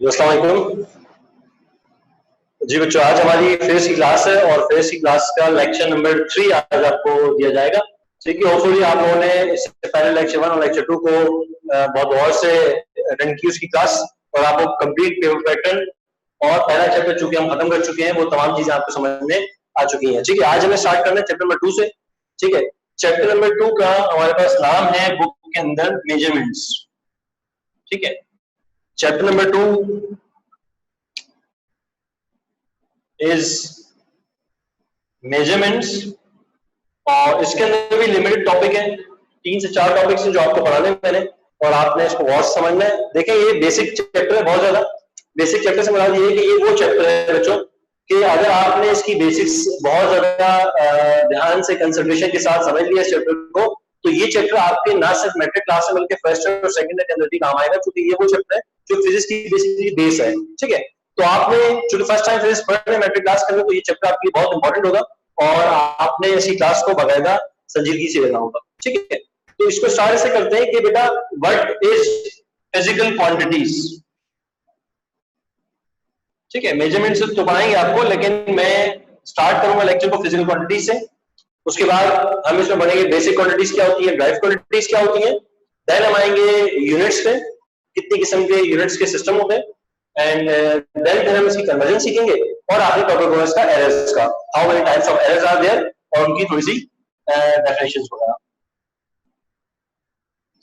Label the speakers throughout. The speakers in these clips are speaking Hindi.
Speaker 1: जी, अस्सलाम वालेकुम। जी बच्चों, आज हमारी फिजिक्स की क्लास है और फिजिक्स की क्लास का लेक्चर नंबर 3 आज आपको दिया जाएगा। ठीक है, होपफुली आप लोगों ने इससे पहले लेक्चर 1 और लेक्चर 2 को बहुत गौर से अटेंड की उसकी क्लास, और आपको कंप्लीट पेपर पैटर्न और पहला चैप्टर चूंकि हम खत्म कर चुके हैं, वो तमाम चीजें आपको समझ में आ चुकी हैं। ठीक है, आज हमें स्टार्ट करना है चैप्टर नंबर 2 से। ठीक है, चैप्टर नंबर 2 का हमारे पास नाम है बुक के अंदर मेजरमेंट्स। ठीक है, चैप्टर नंबर 2 इज मेजरमेंट्स, और इसके अंदर भी लिमिटेड टॉपिक है, 3 से 4 टॉपिक्स हैं जो आपको पढ़ाने हैं मैंने, और आपने इसको गौर से समझना है। देखें, ये बेसिक चैप्टर है, बहुत ज्यादा बेसिक चैप्टर से मुराद ये है कि ये वो चैप्टर है बच्चों कि अगर आपने इसकी बेसिक्स बहुत ज्यादा ध्यान से कंसंट्रेशन के साथ समझ लिया इस चैप्टर को, तो ये चैप्टर आपके ना सिर्फ मैट्रिक क्लास में बल्कि फर्स्ट और सेकंड के अंदर भी काम आएगा, क्योंकि ये वो चैप्टर है जो फिजिक्स की बेसिकली बेस है। ठीक है, तो आपने चूंकि फर्स्ट टाइम फिजिक्स पढ़ रहे हैं मैट्रिक क्लास के अंदर, तो ये चैप्टर आपके लिए बहुत इंपॉर्टेंट होगा और आपने इसी क्लास को बाकायदा संजीदगी से लेना होगा। ठीक है, तो इसको स्टार्ट से करते हैं कि बेटा व्हाट इज फिजिकल क्वांटिटीज। ठीक है, मेजरमेंट से तो पढ़ाएंगे आपको, लेकिन मैं स्टार्ट करूंगा लेक्चर को फिजिकल क्वांटिटीज से। उसके बाद हम इसमें बढ़ेंगे बेसिक क्वांटिटीज क्या होती है, ड्राइव क्वांटिटीज क्या होती है, देन हम आएंगे यूनिट्स पे, कितनी किस्म के यूनिट्स के सिस्टम होते हैं, एंड देन फिर हम इसकी कन्वर्जन सीखेंगे, और आखिरी टॉपिक होगा इसका एरर्स का, how many types of errors are there, और उनकी थोड़ी सी डेफिनेशंस वगैरह।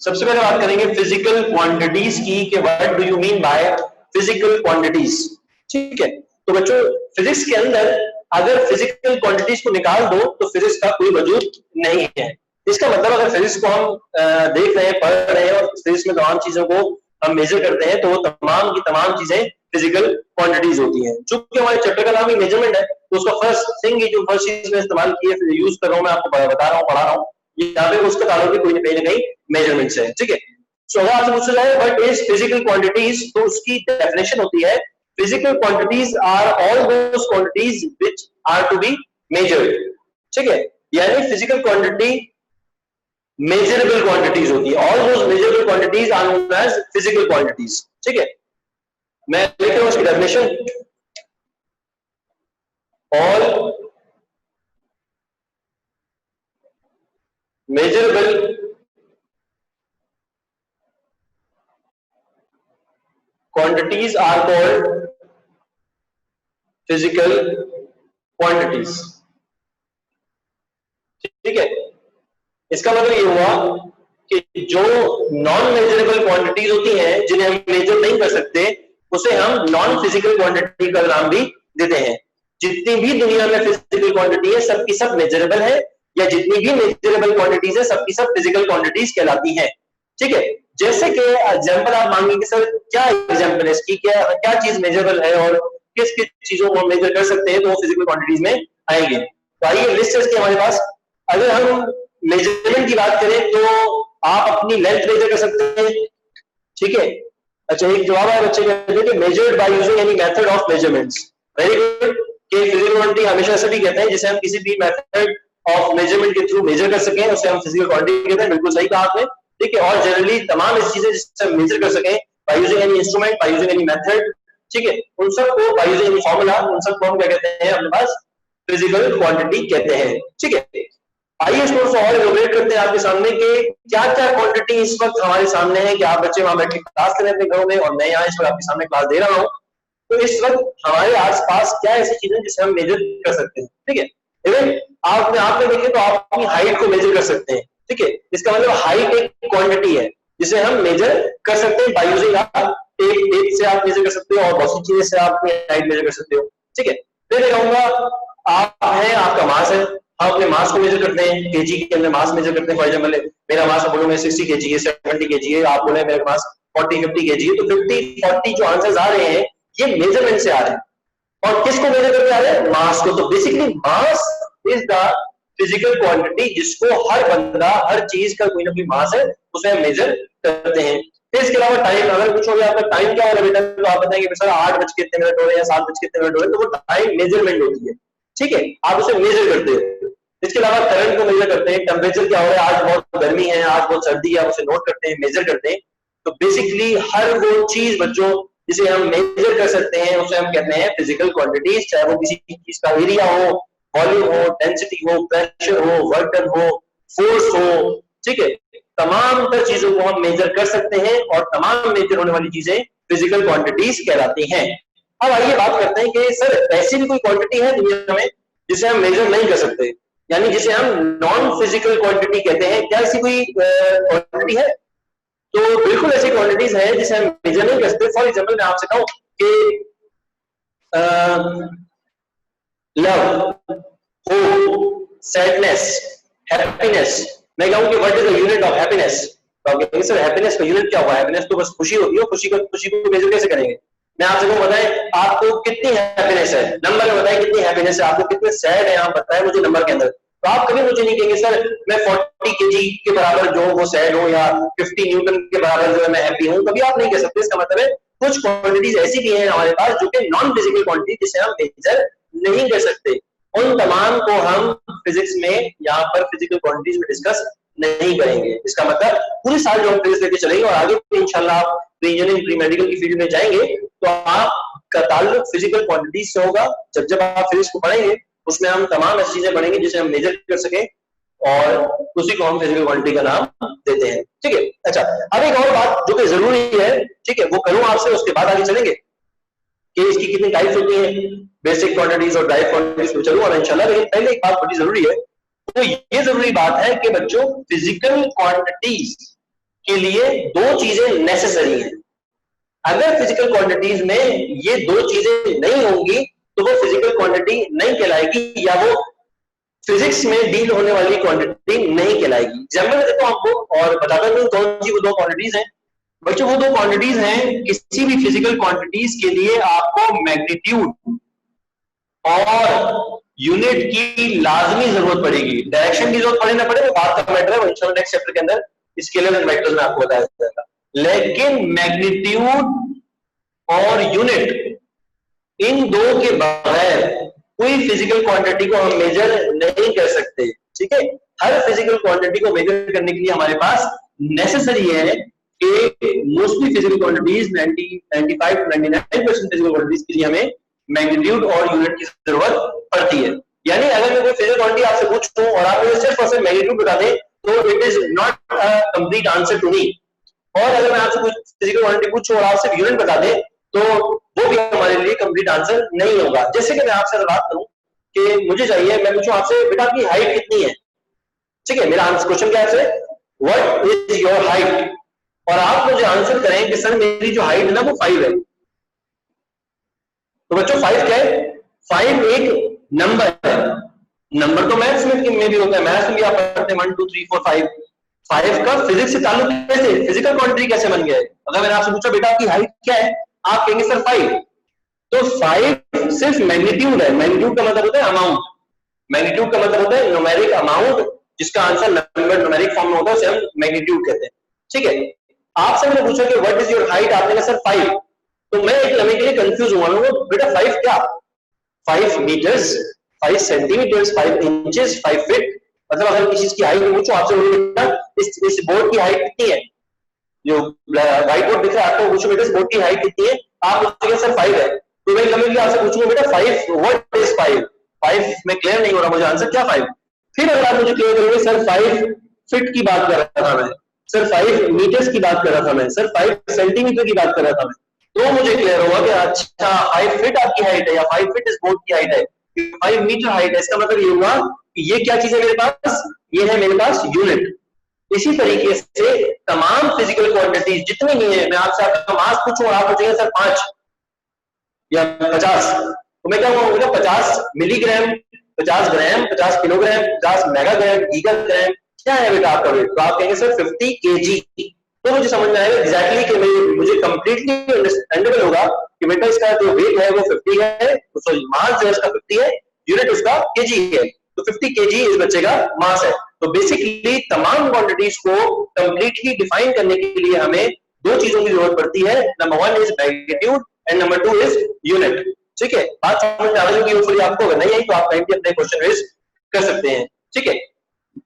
Speaker 1: सबसे पहले बात करेंगे फिजिकल क्वांटिटीज की कि what do you mean by physical quantities. ठीक है, तो बच्चों फिजिक्स के अंदर अगर फिजिकल क्वांटिटीज को निकाल दो तो फिजिक्स का कोई वजूद नहीं है। इसका मतलब अगर फिजिक्स को हम देख रहे हैं, पढ़ रहे हैं, और फिजिक्स में तमाम चीजों को हम मेजर करते हैं, तो वो तमाम की तमाम चीजें फिजिकल क्वांटिटीज होती हैं। चूंकि हमारे चैप्टर का नाम ही मेजरमेंट है, तो उसका फर्स्ट थिंग जो फर्स्ट चीज में इस्तेमाल की है, यूज कर रहा हूं, मैं आपको बता रहा हूँ, पढ़ा रहा हूँ, यहाँ पे उसका ताल्लुक भी कोई ना कहीं मेजरमेंट से है। ठीक है, सो अगर आपसे पूछा जाए व्हाट इज फिजिकल क्वांटिटीज, तो उसकी डेफिनेशन होती है physical quantities are all those quantities which are to be measured. ठीक है, यानी फिजिकल क्वांटिटी मेजरेबल क्वांटिटीज होती है, all those measurable quantities are known as physical quantities. ठीक है, मैं लिख रहा हूं उसकी definition, all measurable quantities are called physical quantities। ठीक है, इसका मतलब ये हुआ कि जो नॉन मेजरेबल क्वांटिटीज होती हैं, जिन्हें हम मेजर नहीं कर सकते, उसे हम नॉन फिजिकल क्वांटिटी का नाम भी देते हैं। जितनी भी दुनिया में फिजिकल क्वांटिटी है, सबकी सब मेजरेबल है, या जितनी भी मेजरेबल क्वांटिटीज है, सबकी सब फिजिकल क्वांटिटीज कहलाती हैं। ठीक है, जैसे कि एग्जांपल आप मांगे कि सर क्या एग्जांपल है इसकी, क्या क्या चीज मेजरेबल है और किस किस चीजों को मेजर कर सकते हैं, तो वो फिजिकल क्वांटिटीज में आएंगे। तो आइए लिस्ट है इसकी हमारे पास। अगर हम मेजरमेंट की बात करें तो आप अपनी लेंथ मेजर कर सकते हैं। ठीक है, अच्छा एक जवाब है बच्चे कहते measured by using any method of measurements. Very good, कि फिजिकल क्वांटिटी हमेशा ऐसे भी कहते हैं जिसे हम किसी भी मेथड ऑफ मेजरमेंट के थ्रू मेजर कर सकें, उसे हम फिजिकल क्वांटिटी कहते हैं। बिल्कुल सही कहा आपने। ठीक है, और जनरली तमाम ऐसी चीजें जिससे हम मेजर कर सकें by using any instrument, by using any method, ठीक है, उन सबको बाय यूजिंग एनी फार्मूला, उन सबको हम क्या कहते हैं अपने पास फिजिकल क्वांटिटी कहते हैं। ठीक है, आइए इसको और इलैबोरेट करते हैं आपके सामने कि क्या क्या क्वांटिटी इस वक्त हमारे सामने है, कि आप बच्चे वहां बैठ के क्लास कर रहे हैं अपने घरों में, और मैं यहाँ इस वक्त आपके सामने क्लास दे रहा हूँ। तो इस वक्त हमारे आसपास क्या ऐसी चीजें जिसे हम मेजर कर सकते हैं। ठीक है, इवन आपने देखें तो आप अपनी हाइट को मेजर कर सकते हैं। ठीक है, इसका मतलब हाइट एक क्वांटिटी है जिसे हम मेजर कर सकते हैं बाय यूजिंग एक से आप मेजर कर सकते हो, और बहुत सी चीजें से आप अपनी हाइट मेजर कर सकते हो। ठीक है, फिर मैं कहूंगा आप है, आपका मास है, हम अपने मास को मेजर करते हैं, केजी के अंदर मास मेजर करते हैं। फॉर एग्जांपल मेरा मास बोलो मैं 60 केजी है, 70 केजी है, आप बोले मेरा मास 40-50 केजी है, तो 50-40 जो आंसर्स आ रहे हैं ये मेजरमेंट से आ रहे हैं। और किसको मेजर करके आ रहे हैं? मास को। तो basically mass is the physical quantity जिसको हर बंदा, हर चीज का कोई ना कोई मास है, उसे हम मेजर करते हैं। फिर इसके अलावा टाइम, अगर पूछोगे आपका टाइम क्या हो रहा है बेटा, तो आप बताएंगे सर 8 बज के इतने मिनट हो रहे हैं या 7 बज के इतने मिनट हो रहे हैं, तो वो टाइम मेजरमेंट होती है। ठीक है, आप उसे मेजर करते हो। इसके अलावा करंट को मेजर करते हैं, टेम्परेचर क्या हो रहा है, आज बहुत गर्मी है, आज बहुत सर्दी है, आप उसे नोट करते हैं, मेजर करते हैं। तो बेसिकली हर वो चीज बच्चों जिसे हम मेजर कर सकते हैं उसे हम कहते हैं फिजिकल क्वांटिटीज, चाहे वो किसी चीज का एरिया हो, वॉल्यूम हो, डेंसिटी हो, प्रेशर हो, वर्क डन हो, फोर्स हो, ठीक है, तमाम तर चीजों को हम मेजर कर सकते हैं और तमाम मेजर होने वाली चीजें फिजिकल क्वांटिटीज कहलाती हैं। अब आइए बात करते हैं कि सर ऐसी भी कोई क्वांटिटी है दुनिया में जिसे हम मेजर नहीं कर सकते, यानी जिसे हम नॉन फिजिकल क्वांटिटी कहते हैं, क्या ऐसी कोई क्वांटिटी है? तो बिल्कुल ऐसी क्वांटिटीज हैं जिसे हम मेजर नहीं कर सकते। फॉर एग्जाम्पल मैं आपसे कहूं कि लव, होप, सैडनेस, हैप्पीनेस, मैं कहूं कि what is the unit of happiness, तो आप कहेंगे सर हैप्पीनेस का यूनिट क्या होगा? हैप्पीनेस तो बस खुशी होती है, खुशी को मेजर कैसे करेंगे? मैं आपसे कहूं बताएं आपको कितनी हैप्पीनेस है, नंबर में बताएं कितनी हैप्पीनेस है, आपको कितने सैड है आप बताएं मुझे नंबर के अंदर। तो आप कभी मुझे नहीं कहेंगे सर मैं 40 केजी के बराबर जो वो सैड हूं या 50 न्यूटन के बराबर जो है मैं हैप्पी हूं, कभी आप नहीं कह सकते। इसका मतलब है कुछ क्वांटिटीज ऐसी भी हैं हमारे पास जो कि नॉन फिजिकल क्वांटिटी जिसे हम मेजर नहीं कर सकते, उन तमाम को हम फिजिक्स में यहाँ पर फिजिकल क्वांटिटीज में डिस्कस नहीं करेंगे। इसका मतलब पूरी साल जो हम फिजिक्स लेके चलेंगे और आगे भी इंशाल्लाह आप प्री इंजीनियरिंग प्री मेडिकल की फील्ड में जाएंगे तो आपका ताल्लुक फिजिकल क्वांटिटीज से होगा। जब आप फिजिक्स को पढ़ेंगे उसमें हम तमाम ऐसी चीजें पढ़ेंगे जिसे हम मेजर कर सके और उसी को हम फिजिकल क्वांटिटी का नाम देते हैं, ठीक है। अच्छा, अब एक और बात जो कि जरूरी है, ठीक है, वो करूं आपसे, उसके बाद आगे चलेंगे कि इसकी कितनी टाइप्स होती हैं, बेसिक क्वांटिटीज और डायरेक्ट क्वांटिटीज पे चलूंगा इंशाल्लाह। लेकिन पहले एक बात बड़ी जरूरी है, तो ये जरूरी बात है कि बच्चों फिजिकल क्वांटिटीज के लिए दो चीजें नेसेसरी हैं। अगर फिजिकल क्वांटिटीज में ये दो चीजें नहीं होंगी तो वो फिजिकल क्वांटिटी नहीं कहलाएगी या वो फिजिक्स में डील होने वाली क्वांटिटी नहीं कहलाएगी। एग्जाम्पल देता हूं आपको और बताता हूं कौन सी वो दो क्वांटिटीज हैं। बच्चों वो दो क्वांटिटीज हैं, किसी भी फिजिकल क्वांटिटीज के लिए आपको मैग्नीट्यूड और यूनिट की लाजमी जरूरत पड़ेगी। डायरेक्शन की जरूरत पड़े ना पड़े वो बात का मैटर है, वो इंशाल्लाह नेक्स्ट चैप्टर के अंदर स्केलर एंड वेक्टर्स में आपको बताया जाएगा। लेकिन मैग्नीट्यूड और यूनिट इन दो के बगैर कोई फिजिकल क्वांटिटी को हम मेजर नहीं कर सकते, ठीक है। हर फिजिकल क्वांटिटी को मेजर करने के लिए हमारे पास नेसेसरी है कि mostly physical quantities 95 to 99% physical quantities के लिए हमें मैग्नीट्यूड और यूनिट की जरूरत पड़ती है। यानी अगर मैं कोई फिजिकल क्वांटिटी आपसे पूछूं और आप मुझे सिर्फ और सिर्फ मैग्नीट्यूड बता दें तो it is not a complete answer to me, और अगर मैं आपसे कुछ फिजिकल क्वांटिटी पूछूं और आप सिर्फ यूनिट बता दें तो वो भी हमारे लिए कंप्लीट आंसर नहीं होगा। जैसे कि मैं आपसे बात करूं कि मुझे चाहिए, मैं पूछूं आपसे बेटा आपकी हाइट कितनी है, ठीक है, मेरा आंसर क्वेश्चन क्या है, व्हाट इज योर हाइट, और आप मुझे आंसर करें कि सर मेरी जो हाइट है ना वो 5 है। तो बच्चों 5 क्या है? 5 एक नंबर है। नंबर तो मैथ्स में भी होता है, मैथ्स में भी आप पढ़ते हैं 1 2 3 4 5। 5 का फिजिक्स से ताल्लुक कैसे, फिजिकल क्वांटिटी कैसे बन गया है? अगर मैंने आपसे पूछा बेटा आपकी हाइट क्या है, आप कहेंगे सर 5। तो 5 सिर्फ मैग्नीट्यूड है। मैग्नीट्यूड का मतलब होता है अमाउंट, मैग्नीट्यूड का मतलब होता है न्यूमेरिक अमाउंट, जिसका आंसर नंबर न्यूमेरिक फॉर्म में होता है, उसे हम मैग्नीट्यूड कहते हैं, ठीक है। आपसे मैंने पूछा कि व्हाट इज योर हाइट, आपने कहा सर 5। तो मैं एक लम्हे के लिए कंफ्यूज हुआ, बेटा 5 क्या? 5 मीटर्स, 5 सेंटीमीटर्स, 5 इंचेस, 5 फीट, मतलब अगर किसी की हाइट पूछो आपसे इस बोर्ड की हाइट कितनी है, जो व्हाइट बोर्ड दिख रहा है आपको, पूछो बेटा इस बोर्ड की हाइट कितनी है, आप मुझे सर 5 है। तो मैं लम्हे के लिए आपसे पूछूंगा बेटा 5 व्हाट इज 5? 5 में क्लियर नहीं हो रहा मुझे आंसर, क्या 5? फिर अगर आप मुझे क्लियर करोगे सर 5 फीट की बात कर रहा था मैं, सर 5 मीटर्स की बात कर रहा था मैं, सर 5 सेंटीमीटर की बात कर रहा था मैं, तो मुझे क्लियर होगा कि अच्छा 5 फीट आपकी हाइट है या 5 फीट इस बोर्ड की हाइट है, 5 मीटर हाइट है। इसका मतलब ये हुआ कि ये क्या चीज है मेरे पास, ये है मेरे पास यूनिट। इसी तरीके से तमाम फिजिकल क्वांटिटीज जितनी भी है, मैं आपसे आपका मास पूछूं और आप पूछेंगे सर 5 या 50, तो मैं क्या कहूंगा 50 मिलीग्राम, 50 ग्राम, 50 किलोग्राम, 50 मेगाग्राम, गीगाग्राम, क्या है बेटा आपका वेट? तो आप कहेंगे सर 50 केजी। तो मुझे समझ में आएगा एग्जैक्टली कि मुझे कंप्लीटली अंडरस्टैंडेबल होगा कि बेटा इसका जो वेट है वो 50 है, तो मास जो है इसका 50 है, यूनिट उसका केजी है, तो 50 केजी इस बच्चे का मास है। तो बेसिकली तमाम क्वांटिटीज को कंप्लीटली डिफाइन करने के लिए हमें दो चीजों की जरूरत पड़ती है, number 1 is magnitude and number 2 is unit, ठीक है। बात समझ में आ रही होगी होपफुली आपको, अगर नहीं आई तो आप कहीं भी अपने क्वेश्चन रेज कर सकते हैं, ठीक है।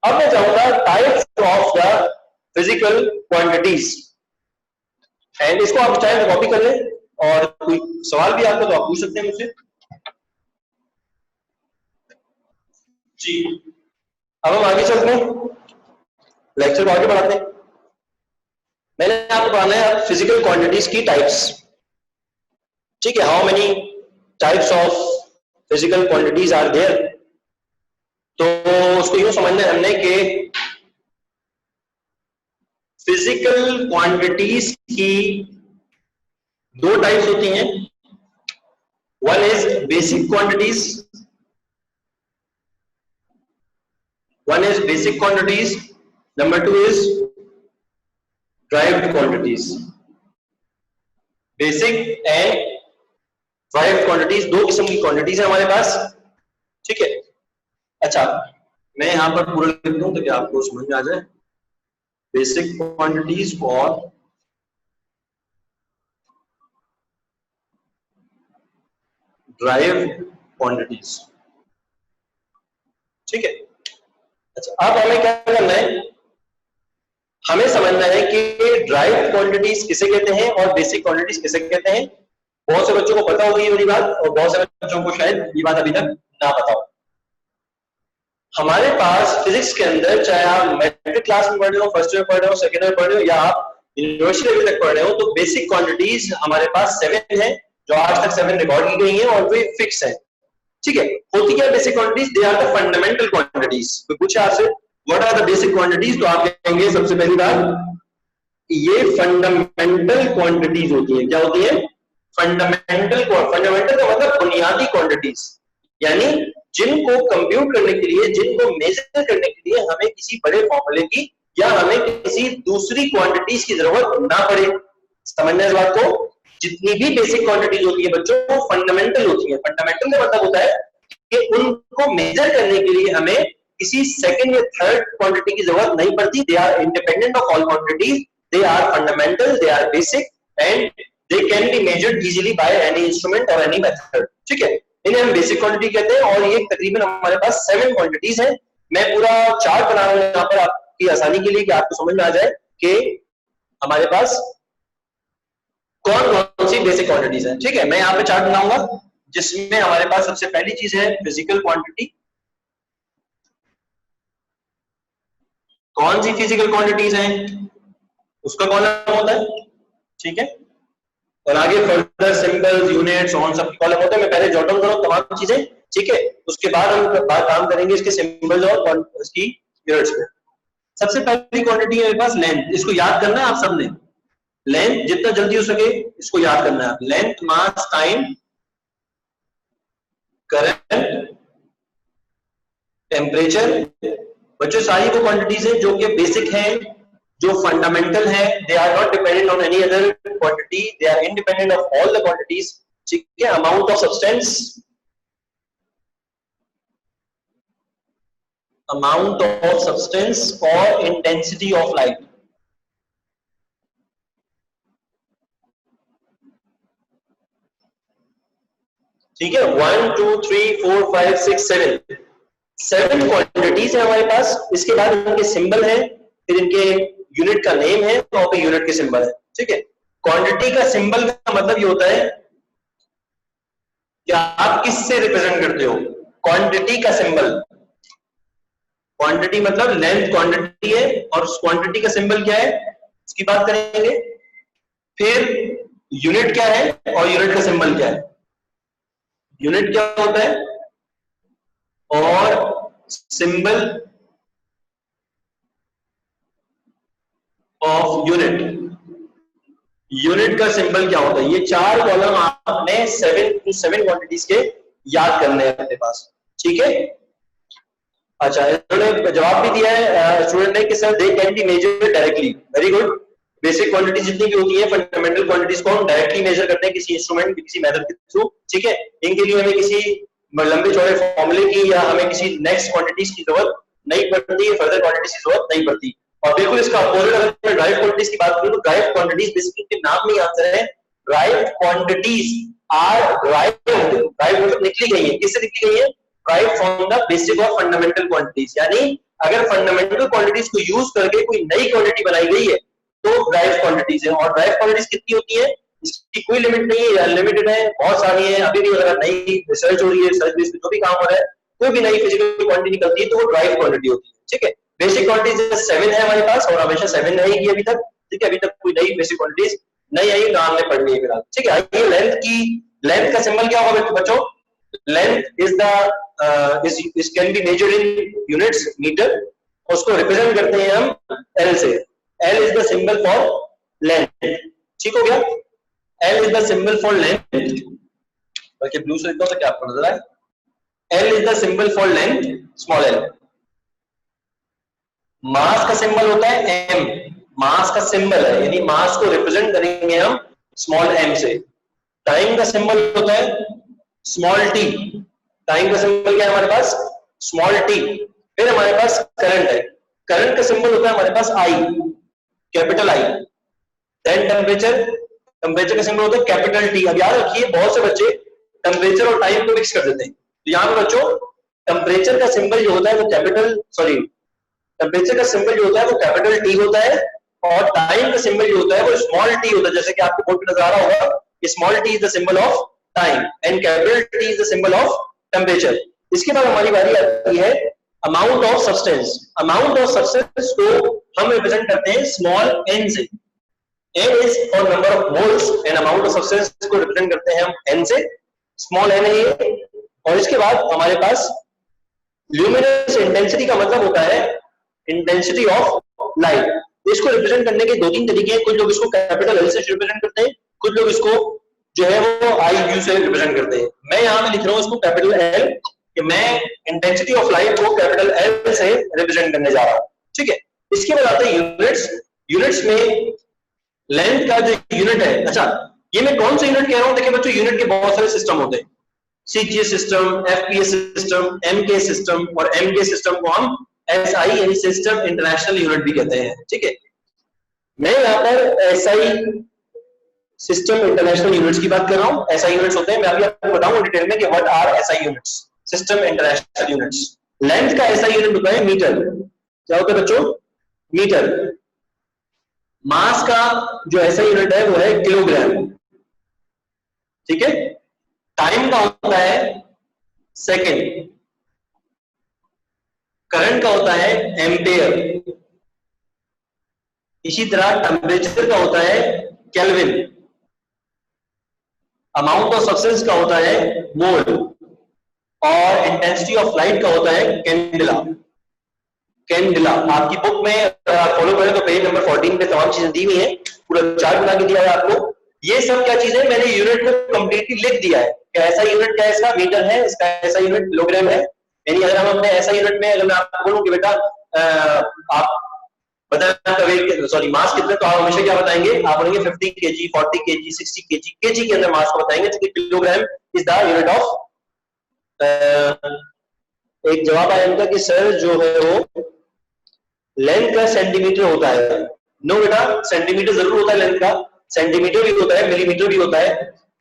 Speaker 1: अब मैं चाहूंगा types of the physical quantities, and इसको आप चाहे तो कॉपी कर लें और कोई सवाल भी आपको तो आप पूछ सकते हैं मुझसे। जी, अब हम आगे चलते हैं, लेक्चर को आगे बढ़ाते हैं। मैंने आपको पढ़ाना है फिजिकल क्वांटिटीज की टाइप्स, ठीक है। How many types of physical quantities are there. तो उसको यूं समझना है हमने कि फिजिकल क्वांटिटीज की दो टाइप्स होती हैं। One is basic quantities, one is basic quantities, number two is derived quantities. Basic and derived quantities, दो किस्म की क्वांटिटीज है हमारे पास, ठीक है। अच्छा, मैं यहां पर पूरा लिख दूं ताकि आपको समझ में आ जाए। बेसिक क्वांटिटीज और ड्राइव्ड क्वांटिटीज, ठीक है। अच्छा, अब हमें क्या करना है, हमें समझना है कि ड्राइव्ड क्वांटिटीज किसे कहते हैं और बेसिक क्वांटिटीज किसे कहते हैं। बहुत से बच्चों को पता होगी ये वाली बात और बहुत से बच्चों को शायद ये बात अभी तक ना पता हो। हमारे पास फिजिक्स के अंदर, चाहे आप मैट्रिक क्लास में पढ़ रहे हो, फर्स्ट ईयर पढ़ रहे हो, सेकेंड ईयर पढ़ रहे हो, या आप यूनिवर्सिटी लेवल तक पढ़ रहे हो, तो बेसिक क्वांटिटीज हमारे पास 7 है, जो आज तक 7 रिकॉर्ड की गई हैं और वे फिक्स है, ठीक है। होती क्या basic quantities? They are the fundamental quantities. कोई पूछे आपसे what are the basic quantities, तो आप कहेंगे सबसे पहली बात, ये फंडामेंटल क्वांटिटीज होती है। क्या होती है? फंडामेंटल। फंडामेंटल का मतलब बुनियादी क्वांटिटीज, यानी जिनको कंप्यूट करने के लिए, जिनको मेजर करने के लिए हमें किसी बड़े फॉर्मूले की या हमें किसी दूसरी क्वांटिटीज की जरूरत ना पड़े। समझना इस बात को। जितनी भी बेसिक क्वांटिटीज होती है बच्चों, वो फंडामेंटल होती है। फंडामेंटल का मतलब होता है कि उनको मेजर करने के लिए हमें किसी सेकंड या थर्ड क्वांटिटी की जरूरत नहीं पड़ती। They are independent of all quantities, they are fundamental, they are basic and they can be measured easily by any instrument or any method, ठीक है। इन्हें हम बेसिक क्वांटिटी कहते हैं और ये तकरीबन हमारे पास 7 क्वांटिटीज हैं। मैं पूरा चार्ट बना रहा हूं यहाँ पर आपकी आसानी के लिए कि आपको समझ में आ जाए कि हमारे पास कौन कौन सी बेसिक क्वांटिटीज हैं, ठीक है। मैं यहाँ पे चार्ट बनाऊंगा जिसमें हमारे पास सबसे पहली चीज है फिजिकल क्वांटिटी। कौन सी फिजिकल क्वांटिटीज हैं उसका कॉलम होता है, ठीक है। और आगे फर्दर सिंबल्स, यूनिट्स, ऑन सब कॉलम होता है। मैं पहले जॉट डाउन करूं तमाम चीजें, ठीक है। उसके बाद हम काम करेंगे इसके सिंबल्स और इसकी यूनिट्स पे। सबसे पहली क्वांटिटी है मेरे पास लेंथ। इसको याद करना है आप सबने। लेंथ जितना जल्दी हो सके इसको याद करना है। Length, mass, time, current, temperature. बच्चों सारी वो क्वांटिटीज है जो कि बेसिक हैं, जो फंडामेंटल है। They are not dependent on any other quantity, they are independent of all the quantities, ठीक है। Amount of substance, amount of substance और इंटेंसिटी ऑफ लाइट, ठीक है। 1 2 3 4 5 6 7 क्वांटिटीज है हमारे पास। इसके बाद इनके सिंबल है, फिर इनके यूनिट का नेम है, तो पे यूनिट के सिंबल है, ठीक है। क्वांटिटी का सिंबल का मतलब ये होता है कि आप किससे रिप्रेजेंट करते हो। क्वांटिटी का सिंबल, क्वांटिटी मतलब लेंथ क्वांटिटी है और उस क्वांटिटी का सिंबल क्या है इसकी बात करेंगे। फिर यूनिट क्या है और यूनिट का सिंबल क्या है। यूनिट क्या होता है और सिंबल ऑफ यूनिट, यूनिट का सिंबल क्या होता है। ये 4 कॉलम आपने 7 क्वांटिटीज के याद करने हैं अपने पास, ठीक है। अच्छा, इन्होंने जवाब भी दिया है स्टूडेंट ने कि sir they can be measured directly. Very good. Basic quantity जितनी भी होती है, फंडामेंटल क्वांटिटीज को हम डायरेक्टली मेजर करते हैं किसी इंस्ट्रूमेंट, किसी मेथड के थ्रू, ठीक है। इनके लिए हमें किसी लंबे चौड़े फॉर्मूले की या हमें किसी नेक्स्ट क्वांटिटीज की जरूरत नहीं पड़ती है, फर्दर क्वांटिटीज की जरूरत नहीं पड़ती। और बिल्कुल इसका अपोजिट अगर मैं ड्राइव क्वांटिटीज की बात करूं तो ड्राइव क्वांटिटीज बेसिकली के नाम में ही आंसर है। Derived quantities are derived, derived मतलब निकली गई है। किससे निकली गई है? Derived from the basic of fundamental quantities. यानी अगर फंडामेंटल क्वांटिटीज को यूज करके कोई नई क्वांटिटी बनाई गई है तो ड्राइव क्वांटिटीज है। और ड्राइव क्वांटिटीज कितनी होती है? इसकी कोई लिमिट नहीं है, अनलिमिटेड है, बहुत सारी है। अभी भी अगर नई रिसर्च हो रही है, रिसर्च बेस पे जो भी काम हो रहा है, कोई भी नई फिजिकल क्वांटिटी निकलती है तो वो ड्राइव क्वांटिटी होती है। ठीक है, बेसिक क्वांटिटी 7 है हमारे पास और हमेशा 7 रहेगी अभी तक। ठीक है, अभी तक कोई नई बेसिक क्वांटिटीज नहीं आई ना हमने पढ़नी है फिलहाल। ठीक है, आइए लेंथ का सिंबल क्या होगा बच्चों? Length is the is can be measured in units metre, उसको रिप्रेजेंट करते हैं हम एल से। L is the symbol for length. ठीक हो गया, L is the symbol for length, बल्कि ब्लू से लिखता हूं तो क्या आपको नजर आए? L is the symbol for length, small l। मास का सिंबल होता है m, मास का सिंबल है, यानी मास को रिप्रेजेंट करेंगे हम स्मॉल m से। टाइम का सिंबल होता है स्मॉल t, टाइम का सिंबल क्या है हमारे पास? Small t। फिर हमारे पास करंट है, करंट का सिंबल होता है हमारे पास I, capital I। Then temperature, temperature का सिंबल होता है कैपिटल टी। अब याद रखिए बहुत से बच्चे टेम्परेचर और टाइम को मिक्स कर देते हैं। तो यहाँ पे बच्चों टेम्परेचर का सिंबल जो होता है वो टेम्परेचर का सिंबल जो होता है वो कैपिटल टी होता है और टाइम का सिंबल जो होता है वो स्मॉल टी होता है। जैसे कि आपको बोर्ड पे नजर आ रहा होगा, small T is the symbol of time and capital T is the symbol of temperature. इसके बाद हमारी बारी आती है amount of substance. Amount of substance को हम रिप्रेजेंट करते हैं स्मॉल एन से। N is for number of moles and amount of substance को रिप्रेजेंट करते हैं हम N से, स्मॉल n है ये। और इसके बाद हमारे पास ल्यूमिनस इंटेंसिटी का मतलब होता है इंटेंसिटी ऑफ लाइट। इसको रिप्रेजेंट करने के दो तीन तरीके हैं। कुछ लोग इसको कैपिटल L से रिप्रेजेंट करते हैं, कुछ लोग इसको जो है वो IU से रिप्रेजेंट करते हैं। मैं यहाँ पे लिख रहा हूँ इसको कैपिटल L, कि मैं इंटेंसिटी ऑफ लाइट को कैपिटल L से रिप्रेजेंट करने जा रहा हूँ। ठीक है, इसके बाद आते हैं यूनिट्स। यूनिट्स में लेंथ का जो यूनिट है, अच्छा ये मैं कौन सा यूनिट कह रहा हूं? देखिए बच्चों सीनियर के बहुत सारे सिस्टम होते हैं, CGS system, FPS system, MK system, और एमके सिस्टम को हम एसआई यानी सिस्टम इंटरनेशनल यूनिट भी कहते हैं। ठीक है, मैं यहाँ पर एसआई सिस्टम इंटरनेशनल यूनिट्स की बात कर रहा हूँ। एसआई यूनिट्स होते हैं, मैं अभी आपको बताऊंगा डिटेल में कि what are SI units, system international units. Length का एसआई यूनिट होता है मीटर। क्या होता है बच्चों? मीटर। मास का जो ऐसा यूनिट है वो है किलोग्राम। ठीक है, टाइम का होता है सेकंड, करंट का होता है एम्पेयर, इसी तरह टेम्परेचर का होता है केल्विन, अमाउंट ऑफ सब्सटेंस का होता है मोल, और इंटेंसिटी ऑफ लाइट का होता है कैंडेला। कैंडेला आपकी बुक में फॉलो करें तो पेज नंबर 14 पे तमाम चीजें दी हुई है, पूरा चार्ट बना के दिया है आपको। ये सब क्या चीजें, मैंने यूनिट को कंप्लीटली लिख दिया है कि ऐसा यूनिट क्या है, इसका मीटर है, इसका ऐसा यूनिट किलोग्राम है। यानी अगर हम अपने ऐसा यूनिट में अगर मैं आपको बोलूं कि बेटा आप बताएं आपका वेट, सॉरी मास कितना, तो आप हमेशा क्या बताएंगे? आप बोलेंगे 50 केजी, 40 केजी, 60 केजी। केजी के अंदर मास को बताएंगे, क्योंकि kilogram is the unit of. एक जवाब आया उनका कि सर जो है वो लेंथ का सेंटीमीटर होता है। नो बेटा, सेंटीमीटर जरूर होता है लेंथ का, सेंटीमीटर भी होता है, मिलीमीटर भी होता है,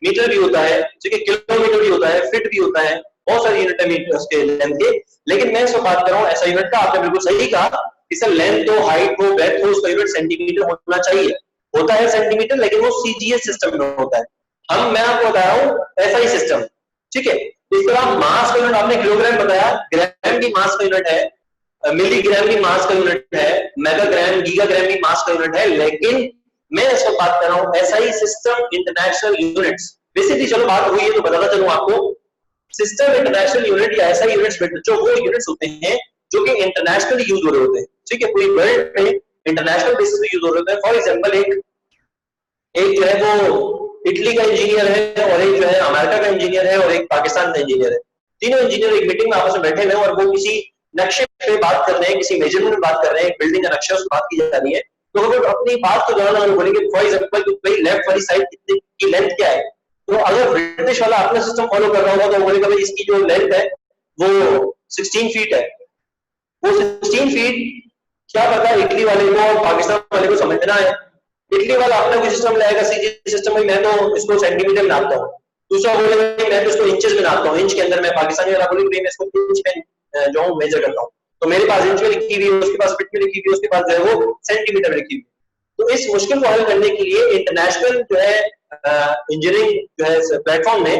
Speaker 1: मीटर भी होता है, ठीक है, किलोमीटर भी होता है, फिट भी होता है, बहुत सारे यूनिट है मीटर के लेंथ के। लेकिन मैं इसको बात कर रहा हूँ ऐसा यूनिट का, आपने बिल्कुल सही कहा कि सर लेंथ हो, हाइट हो, ब्रेथ हो, उसका यूनिट सेंटीमीटर होना चाहिए। होता है सेंटीमीटर, लेकिन वो सीजीएस सिस्टम में होता है। मैं आपको बता रहा हूँ ऐसा ही सिस्टम। ठीक है, इस तरह मास का यूनिट आपने किलोग्राम बताया, ग्राम की मास का यूनिट है, मिलीग्राम की मास का यूनिट है, मेगाग्राम, गीगाग्राम की मास का यूनिट है। लेकिन मैं इसको बात कर रहा हूं SI system international units. Basically चलो बात हुई है तो बताता चलूं आपको, सिस्टम इंटरनेशनल यूनिट या एसआई यूनिट्स जो वो यूनिट्स होते हैं जो कि इंटरनेशनल यूज हो रहे होते हैं। ठीक है, पूरी वर्ल्ड में इंटरनेशनल बेसिस पे यूज हो रहे होते हैं। फॉर एग्जांपल एक जो है वो इटली का इंजीनियर है, और एक जो है अमेरिका का इंजीनियर है, और एक पाकिस्तान का इंजीनियर है। तीनों इंजीनियर एक मीटिंग में आपस में बैठे हुए हैं और वो किसी नक्शे पे बात कर रहे हैं, किसी मेजरमेंट में बात कर रहे हैं, एक बिल्डिंग का नक्शा उस बात की जा रही है। तो अगर अपनी बात को दोहराना बोलेंगे, फॉर एग्जांपल भाई लेफ्ट वाली साइड कितनी की लेंथ क्या है, तो अगर ब्रिटिश वाला अपना सिस्टम फॉलो कर रहा होगा तो बोलेगा भाई इसकी जो लेंथ है वो 16 फीट है। वो 16 फीट क्या पता इटली वाले को और पाकिस्तान वाले को समझना है। इटली वाला अपना कोई सिस्टम लाएगा, सीजी सिस्टम में मैं तो इसको सेंटीमीटर में नापता हूँ, दूसरा बोलेगा मैं तो इसको इंचेस में नापता हूँ, इंच के अंदर। मैं पाकिस्तानी वाला बोलेगा मैं इसको इंच में जो मेजर करता हूँ। तो मेरे पास इंच में लिखी हुई है, उसके पास फीट में लिखी हुई है, उसके पास जो है वो सेंटीमीटर में लिखी हुई है। तो इस मुश्किल को हल करने के लिए इंटरनेशनल जो है इंजीनियरिंग जो है प्लेटफॉर्म ने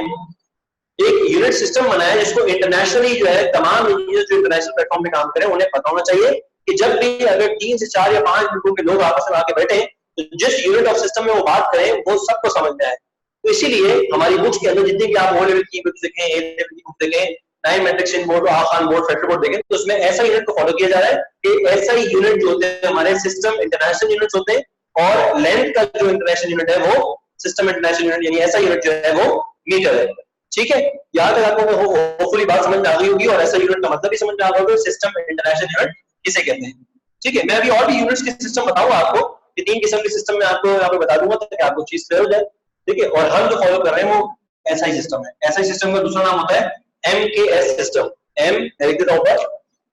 Speaker 1: एक यूनिट सिस्टम बनाया जिसको इंटरनेशनली जो है तमाम इंजीनियर जो इंटरनेशनल प्लेटफॉर्म में काम करें उन्हें पता होना चाहिए कि जब भी अगर 3 से 4 या 5 मुल्कों के लोग आपस में आके बैठे तो जिस यूनिट ऑफ सिस्टम में वो बात करें वो सबको समझ में आए। तो इसीलिए हमारी बुक्स के अंदर जितनी भी आप ओ लेवल की बुक्स देखें, ए लेवल की बुक्स देखें, 9 मैट्रिक्स इन बोर्ड, आसान बोर्ड, फैक्टर बोर्ड देखें, तो उसमें ऐसा यूनिट को फॉलो किया जा रहा है कि ऐसा ही यूनिट जो होते हैं हमारे सिस्टम इंटरनेशनल यूनिट्स होते हैं और लेंथ का जो इंटरनेशनल यूनिट है वो सिस्टम इंटरनेशनल यूनिट यानी ऐसा यूनिट जो है वो मीटर है। ठीक है, यहाँ तक आपको होपफुली बात समझ में आ गई होगी और ऐसा यूनिट का मतलब भी समझ में आ गया होगा सिस्टम इंटरनेशनल यूनिट किसे कहते हैं। ठीक है, मैं अभी और भी यूनिट्स के सिस्टम बताऊंगा आपको कि 3 किस्म के सिस्टम में आपको यहाँ पे बता दूंगा ताकि आपको चीज क्लियर हो जाए। ठीक है, और हम जो फॉलो कर रहे हैं वो एसआई सिस्टम है। एसआई सिस्टम का दूसरा नाम होता है एमकेएस सिस्टम। एम लिख देता हूं,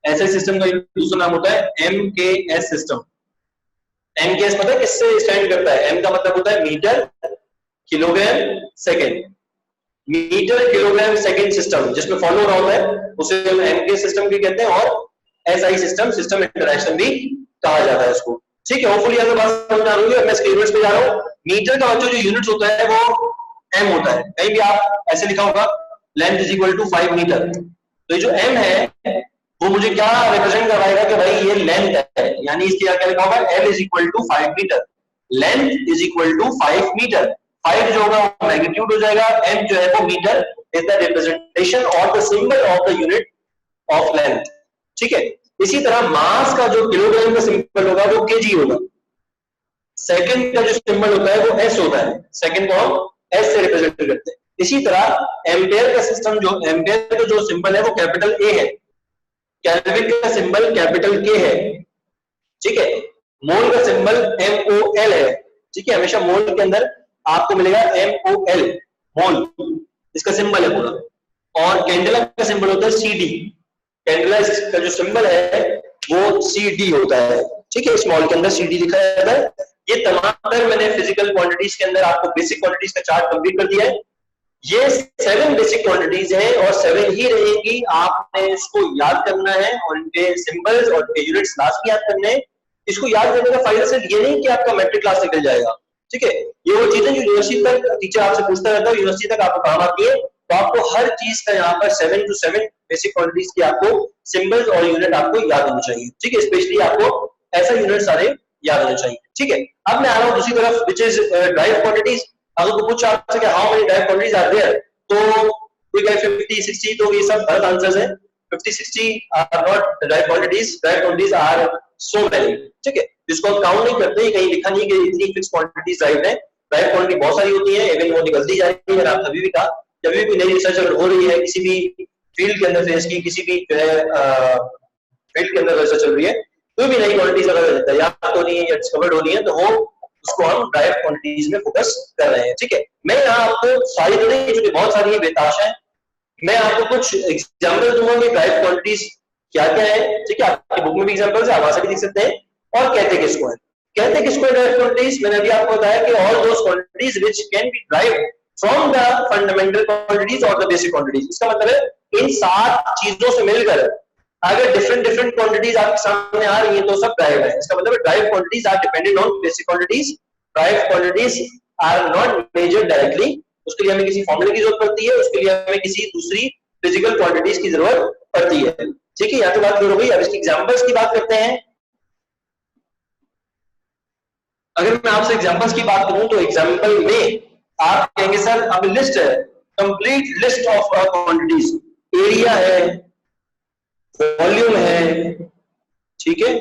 Speaker 1: एसआई सिस्टम का दूसरा नाम होता है एमकेएस सिस्टम। एमकेएस पता है किससे स्टैंड करता है? एम का मतलब होता है metre kilogram second. Metre kilogram second system जिसमें फॉलो हो रहा होता है उसे हम एमकेएस सिस्टम भी कहते हैं और एसआई सिस्टम, सिस्टम इंटरनेशनल भी कहा जाता है इसको। ठीक है, होपफुली अगर बात समझ आ रही है। मैं इसके यूनिट्स पे जा रहा हूं। मीटर का जो यूनिट्स होता है वो एम होता है। कहीं भी आप ऐसे लिखा होगा length is equal to 5 metre, तो ये जो एम है वो मुझे क्या रिप्रेजेंट करवाएगा कि भाई ये लेंथ है, यानी इसके क्या लिखा होगा L is equal to 5 metre, length is equal to 5 metre. 5 जो होगा वो मैग्नीट्यूड हो जाएगा, एम जो है वो मीटर इज द रिप्रेजेंटेशन और the symbol of the unit of length. ठीक है, इसी तरह मास का जो किलोग्राम का सिंबल होगा वो केजी होगा। सेकंड का जो सिंबल होता है वो एस होता है, सेकंड को हम एस से रिप्रेजेंट करते हैं। इसी तरह एम्पेयर का सिस्टम जो एम्पेयर का जो सिंबल है वो कैपिटल ए है, केल्विन का सिंबल कैपिटल के है। ठीक है, मोल का सिंबल MOL है। ठीक है, हमेशा मोल के अंदर आपको मिलेगा MOL, मोल इसका सिंबल है पूरा। और कैंडेला का सिंबल होता है CD, कैंडेला का जो सिंबल है वो CD होता है। ठीक है, स्मॉल के अंदर CD लिखा जाता है। ये तमाम मैंने फिजिकल क्वांटिटीज के अंदर आपको बेसिक क्वांटिटीज का चार्ट कंप्लीट कर दिया है। ये 7 बेसिक क्वांटिटीज हैं और 7 ही रहेंगी, आपने इसको याद करना है और इनके सिंबल्स और इनके यूनिट्स लास्ट में याद करने हैं। इसको याद करने का फायदा सिर्फ ये नहीं कि आपका मैट्रिक क्लास निकल जाएगा। ठीक है, ये वो चीजें जो यूनिवर्सिटी तक टीचर आपसे पूछता रहता है, यूनिवर्सिटी तक आपको काम आती है, तो आपको हर चीज का यहाँ पर 7 to 7 बेसिक क्वांटिटीज की आपको सिंबल्स और यूनिट आपको याद होनी चाहिए। ठीक है, स्पेशली आपको ऐसा यूनिट सारे याद होने चाहिए। ठीक है, अब मैं आ रहा हूँ दूसरी तरफ विच इज ड्राइव क्वांटिटीज। अगर कोई पूछा आपसे कि how many derived quantities are there, तो कोई कहे 50 60, तो ये सब गलत आंसर्स हैं। 50 60 are not derived quantities, derived quantities are so many. ठीक है, जिसको हम काउंट नहीं करते, कहीं लिखा नहीं कि इतनी फिक्स क्वांटिटीज ड्राइव है। ड्राइव क्वांटिटी बहुत सारी होती है, इवन वो निकलती जा रही है। मैंने आप सभी भी कहा, जब भी कोई नई रिसर्च हो रही है किसी भी फील्ड के अंदर, फेस की किसी भी जो है फील्ड के अंदर रिसर्च चल रही है, कोई भी नई क्वांटिटीज अगर तैयार होनी है या डिस्कवर्ड होनी है, तो वो उसको हम ड्राइव क्वांटिटीज में फोकस कर रहे हैं। ठीक है, मैं यहाँ आपको सारी तो नहीं, क्योंकि बहुत सारी बेताश है, मैं आपको कुछ एग्जांपल दूंगा कि ड्राइव क्वांटिटीज क्या क्या है। ठीक है, आपकी बुक में भी एग्जांपल्स है, आप वहां से भी देख सकते हैं। और कहते किसको है, कहते किसको है ड्राइव क्वांटिटीज? मैंने अभी आपको बताया कि all those quantities which can be derived from the fundamental quantities और द बेसिक क्वांटिटीज। इसका मतलब है इन 7 चीजों से मिलकर अगर डिफरेंट क्वांटिटीज आपके सामने आ रही हैं तो सब ड्राइव है। इसका मतलब है derived quantities are dependent on basic quantities, derived quantities are not measured directly. उसके लिए हमें किसी फॉर्मूले की जरूरत पड़ती है, उसके लिए हमें किसी दूसरी फिजिकल क्वांटिटीज की जरूरत पड़ती है। ठीक है, यहाँ तो बात हो गई। अब इसकी एग्जांपल्स की बात करते हैं। अगर मैं आपसे एग्जांपल्स की बात करूं तो एग्जांपल में आप कहेंगे सर अब लिस्ट है, complete list of quantities, area है, वॉल्यूम है, ठीक है,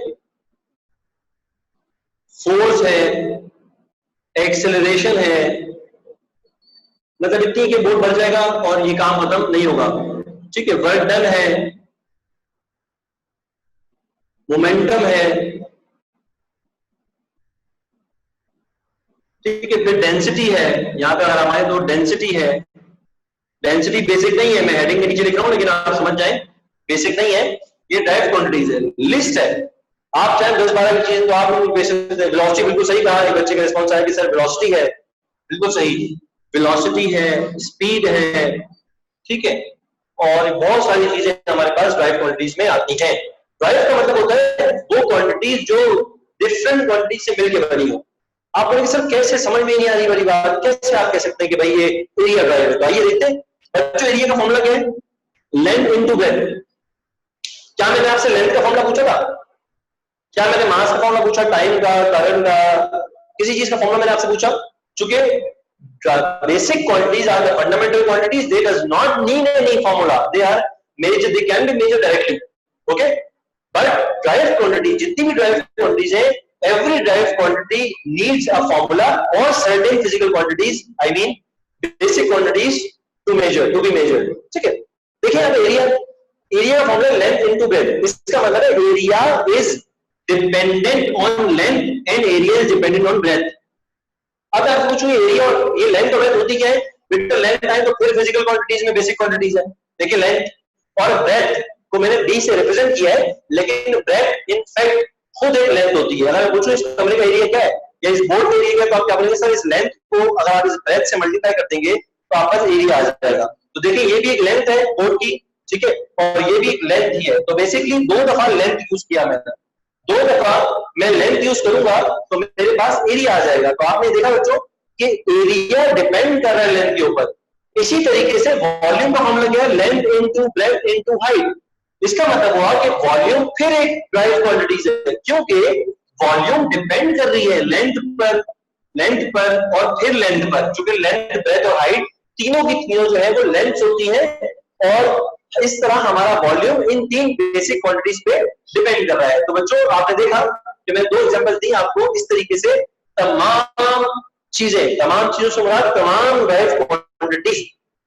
Speaker 1: फोर्स है, एक्सेलरेशन है, मतलब इतनी के बोर्ड भर जाएगा और ये काम खत्म नहीं होगा। ठीक है, वर्क डन है, मोमेंटम है, ठीक है, फिर डेंसिटी है। यहां पर अगर हम आए तो डेंसिटी है। डेंसिटी बेसिक नहीं है, मैं हेडिंग के नीचे लिख रहा हूं लेकिन आप समझ जाएं, बेसिक नहीं है, ये ड्राइव क्वांटिटीज है। लिस्ट है, आप चाहे 10-12 की चीज तो आप बेसिक। वेलोसिटी बिल्कुल सही कहा, एक बच्चे का रिस्पॉन्स आया कि सर वेलोसिटी है, बिल्कुल सही, वेलोसिटी है, स्पीड है, ठीक है, और बहुत सारी चीजें हमारे पास ड्राइव क्वांटिटीज में आती हैं। ड्राइव का मतलब होता है वो क्वांटिटीज जो डिफरेंट क्वांटिटीज से मिलकर बनी हो। आप बोलेंगे सर कैसे, समझ में नहीं आ रही वाली बात, कैसे आप कह सकते हैं कि भाई ये एरिया ड्राइव है? तो आइए देखते हैं बच्चों, एरिया का फॉर्मूला क्या है? Length into breadth. क्या मैंने आपसे लेंथ का फॉर्मूला पूछा था? क्या मैंने मास का फॉर्मूला पूछा, टाइम का, करंट का, किसी चीज का फॉर्मूला मैंने आपसे पूछा? चूंकि basic quantities are the fundamental quantities, they does not need any formula, they are measured, they can be measured directly, okay? But drive quantity, जितनी भी drive quantities है, every drive quantity needs a formula or certain physical quantities, I mean basic quantities to measure, to be measured, ठीक है? देखिए यहाँ पे एरिया का फॉर्मूला लेंथ इनटू ब्रेथ, इसका मतलब है area is dependent on length and area is dependent on breadth. अब आप पूछो एरिया और ये लेंथ और ब्रेथ होती क्या है? बेटा लेंथ है तो फिर फिजिकल क्वांटिटीज में बेसिक क्वांटिटीज है। देखिए लेंथ और ब्रेथ को मैंने बी से रिप्रेजेंट किया है, लेकिन ब्रेथ इन फैक्ट खुद एक लेंथ होती है। अगर मैं पूछूं इस कमरे का एरिया क्या है या इस बोर्ड का एरिया क्या है, तो आप क्या बोलेंगे? सर इस लेंथ को अगर आप इस ब्रेथ से मल्टीप्लाई कर देंगे तो आपका एरिया आ जाएगा। तो देखिए ये भी एक लेंथ है बोर्ड की, ठीक है, और ये भी एक लेंथ ही है। तो बेसिकली दो दफा लेंथ यूज किया मैंने, दो दफा मैं लेंथ यूज करूंगा तो मेरे पास एरिया आ जाएगा। तो आपने देखा बच्चों कि एरिया डिपेंड कर रहा है लेंथ के ऊपर। इसी तरीके से वॉल्यूम का फॉर्मूला क्या है? Length into breadth into height. इसका मतलब हुआ कि वॉल्यूम फिर एक ड्राइव क्वांटिटी है, क्योंकि वॉल्यूम डिपेंड कर रही है लेंथ पर और फिर लेंथ पर। चूंकि लेंथ, ब्रेथ और हाइट तीनों की तीनों जो है वो लेंथ होती है, और इस तरह हमारा वॉल्यूम इन तीन बेसिक क्वांटिटीज पे डिपेंड कर रहा है। तो बच्चों आपने देखा कि मैंने दो एग्जांपल दी आपको, इस तरीके से तमाम चीजों से मुराद तमाम ड्राइव क्वांटिटीज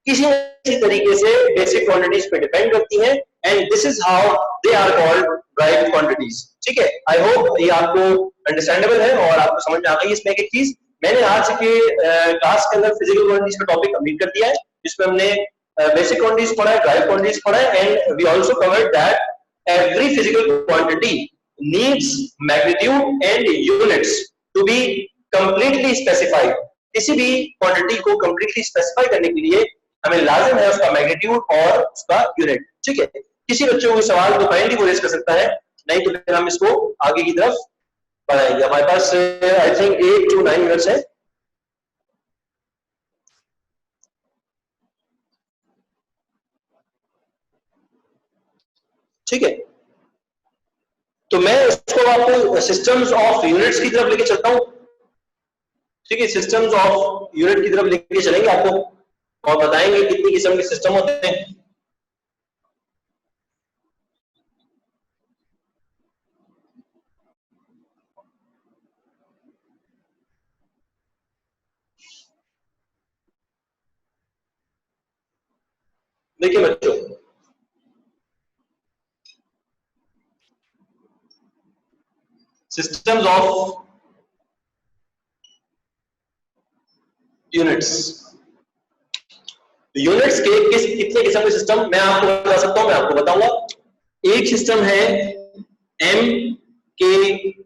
Speaker 1: किसी न किसी तरीके से बेसिक क्वांटिटीज पे डिपेंड करती हैं, and this is how they are called derived quantities. ठीक है, आई होप ये आपको अंडरस्टैंडेबल है और आपको समझ में आ गई। इसमें एक चीज मैंने आज के क्लास के अंदर फिजिकल क्वांटिटीज का टॉपिक कंप्लीट कर दिया है, जिसमें हमने basic quantities पढ़ा है, drive quantities पढ़ा है, and we also covered that every physical quantity needs magnitude and units to be completely specified। किसी भी क्वांटिटी को completely specify करने के लिए हमें लाजिम है उसका मैग्नीट्यूड और उसका यूनिट। ठीक है, किसी बच्चों को सवाल तो काइंडली वो रेज कर सकता है, नहीं तो फिर हम इसको आगे की तरफ बढ़ाएंगे। हमारे पास आई थिंक 8 to 9 मिनट्स है। ठीक है, तो मैं इसको आपको सिस्टम्स ऑफ यूनिट्स की तरफ लेके चलता हूं। ठीक है, सिस्टम्स ऑफ यूनिट की तरफ लेके चलेंगे आपको और बताएंगे कितनी किस्म के सिस्टम होते हैं। देखिए बच्चों, सिस्टम्स ऑफ यूनिट्स, यूनिट्स के कितने किस्म के सिस्टम मैं आपको बता सकता हूं, मैं आपको बताऊंगा। एक सिस्टम है एम के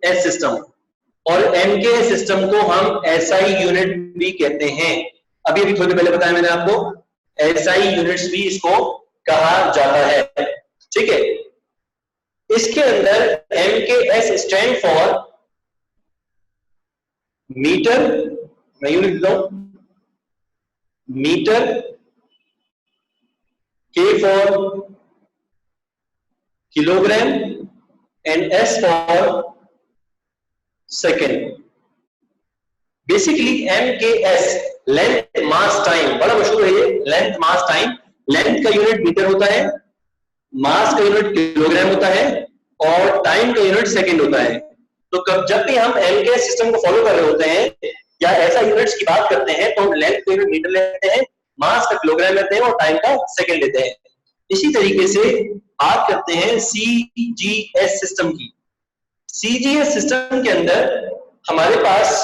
Speaker 1: एस सिस्टम, और एम के एस सिस्टम को हम एसआई यूनिट भी कहते हैं। अभी अभी थोड़ी पहले बताया मैंने आपको, एसआई यूनिट्स भी इसको कहा जाता है। ठीक है, इसके अंदर M K S stand for metre, मैं यूनिट लिखता हूं, metre, K for kilogram and S for second। Basically MKS length mass time, बड़ा मशहूर है ये, लेंथ मास टाइम। लेंथ का यूनिट मीटर होता है, मास का यूनिट किलोग्राम होता है, और टाइम का यूनिट सेकंड होता है। तो जब भी हम MKS सिस्टम को फॉलो कर रहे होते हैं या ऐसा यूनिट्स की बात करते हैं तो हम लेंथ का यूनिट मीटर लेते हैं, मास का किलोग्राम लेते हैं और टाइम का सेकंड लेते हैं। इसी तरीके से बात करते हैं सीजीएस सिस्टम की। सीजीएस सिस्टम के अंदर हमारे पास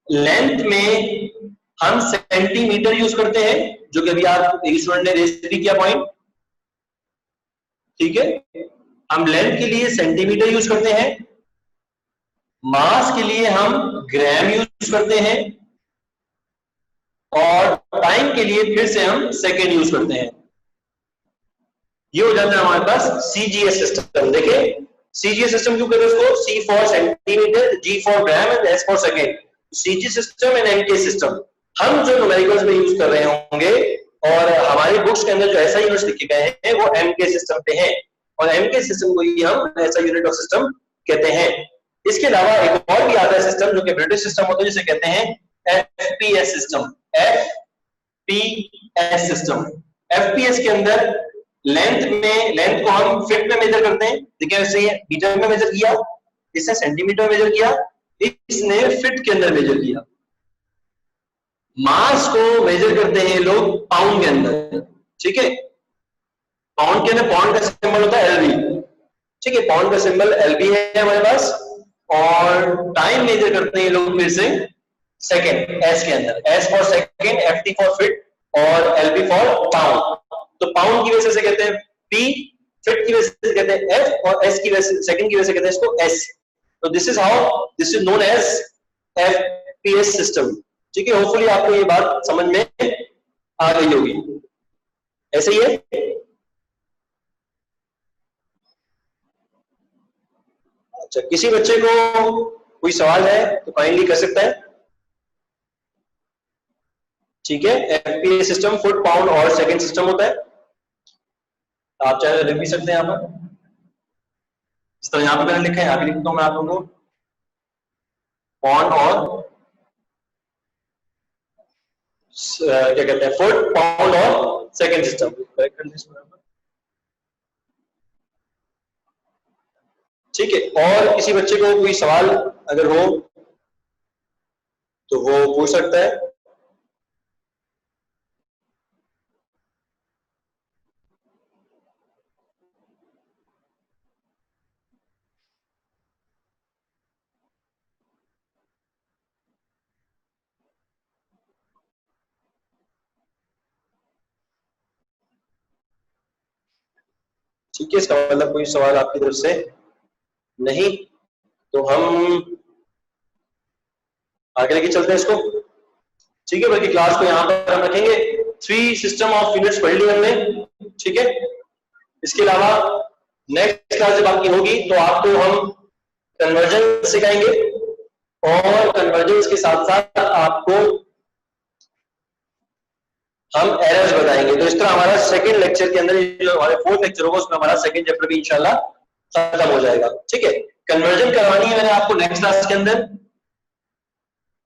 Speaker 1: लेंथ में हम सेंटीमीटर यूज करते हैं, जो कि अभी आप एक स्टूडेंट ने रेज भी किया पॉइंट। ठीक है, हम लेंथ के लिए सेंटीमीटर यूज करते हैं, मास के लिए हम ग्राम यूज करते हैं, और टाइम के लिए फिर से हम सेकेंड यूज करते हैं। ये हो जाता है हमारे पास सीजीएस सिस्टम। देखिए सीजीएस सिस्टम क्यों कहते हैं उसको? C for centimetre, G for gram and S for second. CG system and MK system हम जो न्यूमेरिकल्स में यूज कर रहे होंगे और हमारी बुक्स के अंदर जो ऐसा यूनिट्स लिखे गए हैं वो एमके सिस्टम पे हैं और एमके सिस्टम को ही हम ऐसा यूनिट ऑफ सिस्टम कहते हैं। इसके अलावा एक और भी आता है सिस्टम जो कि ब्रिटिश सिस्टम होता है जिसे कहते हैं FPS system. FPS system, FPS के अंदर लेंथ को हम फीट में मेजर करते हैं। देखिए ऐसे ही मीटर में मेजर किया, इसने सेंटीमीटर में मेजर किया, इसने फीट के अंदर मेजर किया। मास को मेजर करते हैं लोग पाउंड के अंदर, ठीक है। पाउंड के अंदर पाउंड का सिंबल होता है एलबी, ठीक है, पाउंड का सिंबल एलबी है हमारे पास। और टाइम मेजर करते हैं लोग फिर से सेकेंड, एस के अंदर, S for second, FT for feet और एलबी फॉर पाउंड। तो पाउंड की वजह से कहते हैं पी, फीट की वजह से कहते हैं एफ और एस की वजह से, सेकंड की वजह से कहते हैं इसको एस। तो this is how this is known as FPS system, ठीक है। होपफुली आपको ये बात समझ में आ गई होगी। ऐसे ही है। अच्छा, किसी बच्चे को कोई सवाल है तो काइंडली कर सकता है, ठीक है। एफपीएस सिस्टम फुट, पाउंड और सेकंड सिस्टम होता है। आप चाहे लिख भी सकते हैं यहाँ पर, इस तरह यहाँ पे मैंने लिखा है, यहाँ भी लिखता हूँ मैं आप लोगों को, पाउंड और क्या कहते हैं फुट, पाउंड और सेकंड सिस्टम। ठीक है। और किसी बच्चे को कोई सवाल अगर हो तो वो पूछ सकता है। ठीक है, इसका मतलब कोई सवाल आपकी तरफ से नहीं, तो हम आगे लेके चलते हैं इसको, ठीक है। बल्कि क्लास को यहाँ पर हम रखेंगे। 3 सिस्टम ऑफ यूनिट्स पढ़ लिया हमने, ठीक है। इसके अलावा नेक्स्ट क्लास जब आपकी होगी तो आपको हम कन्वर्जन सिखाएंगे और कन्वर्जन के साथ साथ आपको हम एरर्स बताएंगे। तो इस तरह हमारा सेकंड लेक्चर के अंदर, जो हमारे 4th लेक्चर होगा उसमें हमारा सेकंड चैप्टर भी इंशाल्लाह खत्म हो जाएगा, ठीक है। कन्वर्जन करवानी है मैंने आपको नेक्स्ट क्लास के अंदर,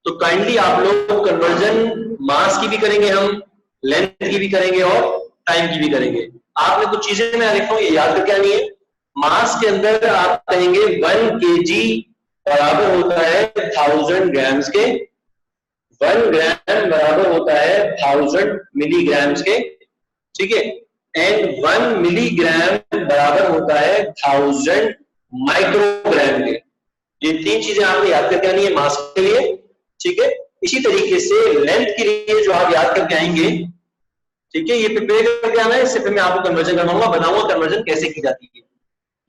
Speaker 1: तो काइंडली आप लोग कन्वर्जन मास की भी करेंगे हम, लेंथ की भी करेंगे और टाइम की भी करेंगे। आपने कुछ चीजें मैं लिखता हूँ, ये याद करके आनी है। मास के अंदर आप कहेंगे 1 kg बराबर होता है 1000 ग्राम्स के, 1 ग्राम बराबर होता है 1000 मिलीग्राम्स के, ठीक है। एंड 1 मिलीग्राम बराबर होता है 1000 माइक्रोग्राम के। ये 3 चीजें आपने याद करके आनी है मास के लिए, ठीक है। इसी तरीके से लेंथ के लिए जो आप याद करके आएंगे, ठीक है, ये प्रिपेयर करके आना है। इससे फिर मैं आपको कन्वर्जन करवाऊंगा, बनाऊंगा कन्वर्जन कैसे की जाती है।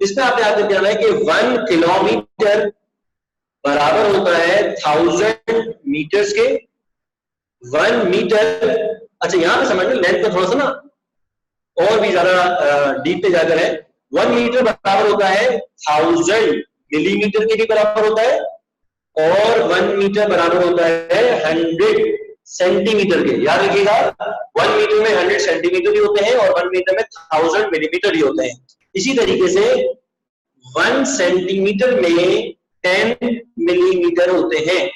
Speaker 1: इसमें आपने याद करके आना है कि 1 किलोमीटर बराबर होता है 1000 मीटर्स के, 1 मीटर। अच्छा, यहां पे समझ लो लेंथ का थोड़ा सा ना और भी ज्यादा डीप पे जाकर है। 1 मीटर बराबर होता है 1000 मिलीमीटर के भी बराबर होता है और 1 मीटर बराबर होता है 100 सेंटीमीटर के। याद रखिएगा, 1 मीटर में 100 सेंटीमीटर भी होते हैं और 1 मीटर में 1000 मिलीमीटर भी होते हैं। इसी तरीके से 1 सेंटीमीटर में 10 मिलीमीटर होते हैं।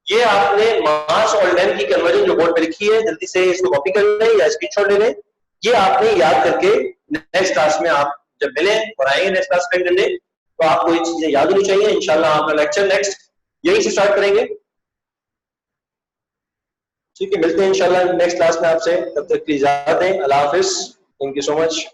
Speaker 1: ये आपने मास और लेंथ की कन्वर्जन जो बोर्ड पे लिखी है, जल्दी से इसको कॉपी कर लें या स्क्रीनशॉट ले लें। ये आपने याद करके नेक्स्ट क्लास में आप जब मिले और आएंगे नेक्स्ट क्लास में करने, तो आपको ये चीजें याद होनी चाहिए। इंशाल्लाह अपना लेक्चर नेक्स्ट यही से स्टार्ट करेंगे, ठीक है। मिलते हैं इंशाल्लाह नेक्स्ट क्लास में आपसे, तब तक की इजाजत दें। अल्लाह हाफिज, थैंक यू सो मच।